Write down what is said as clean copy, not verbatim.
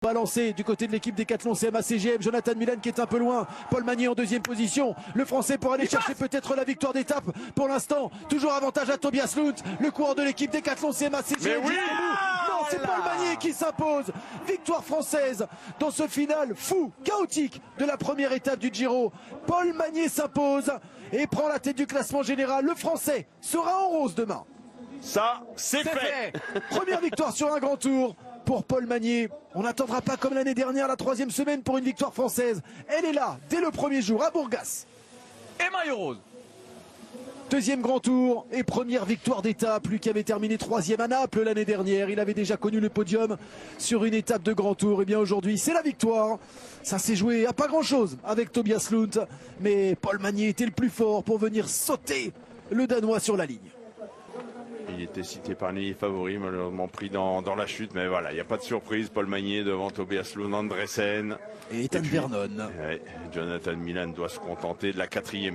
Balancé du côté de l'équipe Décathlon CMA CGM, Jonathan Milan qui est un peu loin, Paul Magnier en deuxième position, le français pour aller chercher peut-être la victoire d'étape pour l'instant, toujours avantage à Tobias Lund, le coureur de l'équipe Décathlon CMA CGM. Oui, non, c'est Paul Magnier qui s'impose, victoire française dans ce final fou, chaotique de la première étape du Giro. Paul Magnier s'impose et prend la tête du classement général, le français sera en rose demain. Ça, c'est fait. Première victoire sur un grand tour pour Paul Magnier. On n'attendra pas comme l'année dernière la troisième semaine pour une victoire française. Elle est là dès le premier jour à Bourgas. Et maillot rose. Deuxième grand tour et première victoire d'étape. Lui qui avait terminé troisième à Naples l'année dernière. Il avait déjà connu le podium sur une étape de grand tour. Et bien aujourd'hui c'est la victoire. Ça s'est joué à pas grand chose avec Tobias Lund. Mais Paul Magnier était le plus fort pour venir sauter le Danois sur la ligne. Il était cité parmi les favoris, malheureusement pris dans la chute, mais voilà, il n'y a pas de surprise. Paul Magnier devant Tobias Lund Andresen. Et Ethan Vernon. Ouais, Jonathan Milan doit se contenter de la 4e